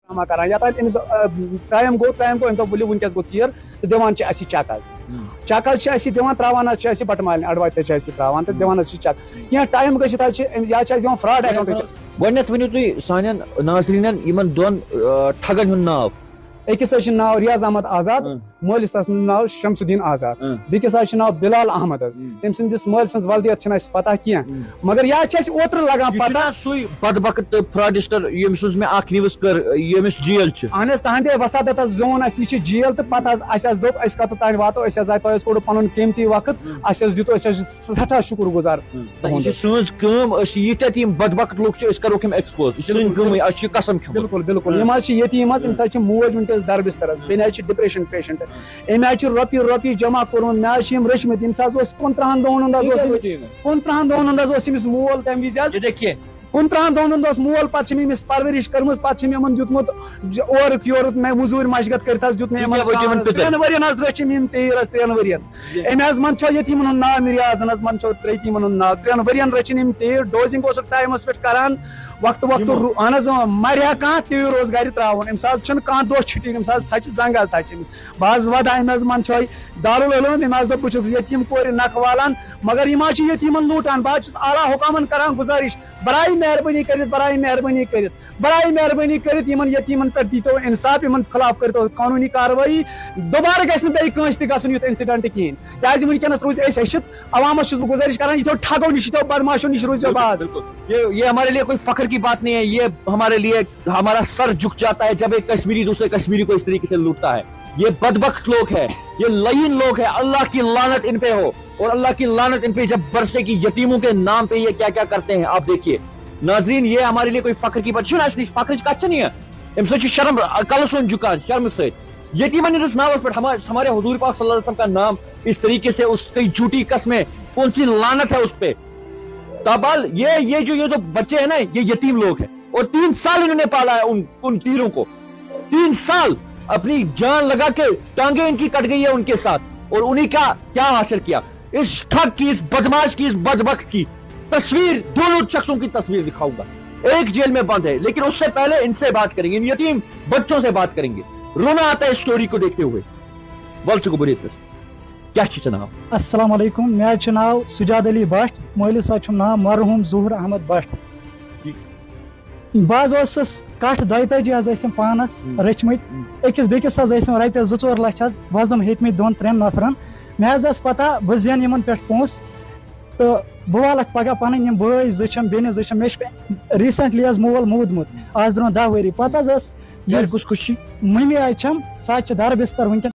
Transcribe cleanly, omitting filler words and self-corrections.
کران یا ٹائم گو ام دپ ؤلِو ونکس گو ژیر تو دِوان چھِ اَسہِ چیک حظ چیک حظ چھِ اَسہِ دِوان تراوان حظ چھِ اَسہِ بٹہٕ مالنہِ اڈواتہِ تہِ چھِ اَسہِ تراوان تہٕ دِوان حظ چھِ چیک کینٛہہ ٹایم گٔژھِتھ حظ چھِ یا چھِ اَسہِ دِوان فراڈ اکاؤنٹ گۄڈٕنیتھ ؤنِو تُہۍ سانٮ۪ن ناظریٖنن یِمن دۄن ٹھگن ہُنٛد ناو أکِس حظ چھُ ناو ریاض احمد آزاد مٲلِس حظ ناو شمس الدین آزاد بیٚکِس حظ چھُ ناو بلال احمد حظ تٔمۍ سٕنٛدِس مٲلۍ سٕنٛز ولدیت چھنہٕ اَسہِ پتہ کینٛہہ مگر یا چھِ اَسہِ اوترٕ لگان پتہ سُے بدبخت تہٕ فراڈسٹر ییٚمِس حظ مےٚ اکھ نِوٕز کٔر ییٚمِس جیل چھِ اہن حظ تہنٛدے وسادت حظ زون اَسہِ یہِ چھِ جیل تہٕ پتہٕ حظ اَسہِ حظ دوٚپ أسۍ کتھ تانۍ واتو أسۍ حظ آے تۄہہِ حظ کوٚڑوٕ پنُن قیمتی وقت اَسہِ حظ دیُت أسۍ حظ چھِ سٮ۪ٹھاہ شُکر گُزار یہِ چھِ سٲنۍ کٲم أسۍ ییٖتیاہ تہِ یِم بدبخت لُکھ چھِ أسۍ کروکھ یِم ایکسپوز یہِ چھِ سٲنۍ کٲمٕے اَسہِ چھِ قسم کھیوٚمُت بالکل بالکل یِم حظ چھِ یتیٖم حظ أمِس حظ چھِ موج ؤنکیٚس دربِستر حظ بیٚنہِ حظ چھِ ڈپریشن پیشنٹ أمۍ حظ چھِ رۄپیہِ جمع کوٚرمُت مےٚ حظ چھِ یِم رٔچھمٕتۍ ییٚمِس حظ اوس 15 دۄہن ہُنٛد حظ اوس 15 دۄہن ہُنٛد حظ اوس أمِس مول تمہِ وِزِ حظ 15 دۄہن ہُنٛد اوس مول پتہٕ چھِ مےٚ أمِس پرورِش کٔرمٕژ پتہٕ چھِ مےٚ یِمن دیُتمُت اورُک یورُک مےٚ موٚزوٗرۍ مشگت کٔرِتھ حظ دیُت مےٚ یِمن 3 ؤرین حظ رٔچھِم یِم تیٖر حظ 3 ؤرین أمۍ حظ منٛز چھو یتیٖمن ہُنٛد ناو مِریازن حظ منٛز چھو یتیٖمن ہُنٛد ناو 3 ؤرین رٔچھِنۍ یِم تیٖر ڈوزِنگ اوسُکھ ٹایمس پٮ۪ٹھ کران وقتہٕ اہن حظ مرِہا کانٛہہ تیٖر اوس گرِ تراوُن أمِس حظ چھُنہٕ کانٛہہ دۄہ چھُٹی أمِس حظ ژھچہِ زنٛگ حظ تھچہِ أمِس بہٕ حظ ودا أمۍ حظ منٛدچھٲے دارالعلوم أمۍ حظ دوٚپ بہٕ چھُس یتیٖم کورِ نکھٕ والان مگر یِم حظ چھِ یتیٖمن لوٗٹان بہٕ حظ چھُس اعلیٰ حُکامن کران گُزٲرِش برایے مہربٲنی کٔرِتھ یِمن یتیٖمن پٮ۪ٹھ دیٖتو انصاف یِمن خلاف کٔرتو قانوٗنی کاروٲیی دوبارٕ گژھِ نہٕ بیٚیہِ کٲنٛسہِ تہِ گژھُن یُتھ انسِڈنٹ کِہینۍ کیازِ ؤنکیٚنس روٗدۍ أسۍ ہیٚچھِتھ عوامس چھُس بہٕ گُزٲرِش کران یِتھیو ٹھگو نِش یِتھیو بدماشو نِش روٗزِو باز یہ ہمارے لیے کوئی فخر کی بات نہیں ہے یہ ہمارے لیے ہمارا سر جھک جاتا ہے جب ایک کشمیری دوسرے کشمیری کو اس طریقے سے لوٹتا ہے یہ بدبخت لوگ ہیں یہ لعین لوگ ہیں اللہ کی لعنت ان پہ ہو اور اللہ کی لعنت ان پہ جب برسے کی یتیموں کے نام پہ یہ کیا کیا کرتے ہیں آپ دیکھیے ناظرین یہ ہمارے لیے کوئی فخر کی بات چھُنہٕ فخرٕچ کتھ چھنہٕ یہِ امہِ سۭتۍ چھُ شرم کلہٕ سون جُکان شرمہٕ سۭتۍ یتیٖمن ہٕنٛدِس ناوس پٮ۪ٹھ ہمارے حضور پاک صلی اللہ علیہ وسلم کا نام اس طریقے سے اس کی جھوٹی قسمیں کون سی لعنت ہے اس پہ تابال یہ جو بچے ہیں نا یہ یتیم لوگ ہیں اور 3 سال انہوں نے پالا ہے ان تیروں کو 3 سال اپنی جان لگا کے ٹانگیں ان کی کٹ گئی ہے ان کے ساتھ اور انہیں کا کیا حاصل کیا اس ٹھگ کی اس بدماش کی اس بدبخت کی تصویر دونوں شخصوں کی تصویر دکھاؤں گا ایک جیل میں بند ہے لیکن اس سے پہلے ان سے بات کریں گے ان یتیم بچوں سے بات کریں گے رونا آتا ہے اس سٹوری کو دیکھتے ہوئے ولچ کو بریت کیا چھ ناو السلام علیکم مےٚ حظ چھُ ناو سجاد علی بٹ مٲلِس حظ چھُم ناو مرحوٗم ظہوٗر احمد بٹ بہٕ حظ اوسُس کٹھ 42 حظ ٲسِم پانس رٔچھمٕتۍ أکِس بیٚکِس حظ ٲسِم رۄپیس 2-4 لچھ حظ وزم ہیٚتمٕتۍ 2-3 نفرن مےٚ حظ ٲس پتہ بہٕ زینہٕ یِمن پٮ۪ٹھ پونٛسہٕ تہٕ بہٕ والکھ پگاہ پنٕنۍ یِم بٲے 2 چھم بیٚنہِ 2 چھم مےٚ چھُ ریٖسنٹلی حظ مول موٗدمُت آز برونٛہہ 10 ؤری پتہٕ حظ ٲس مٔمی حظ چھم سۄ حظ چھِ دربستر وٕنکٮ۪ن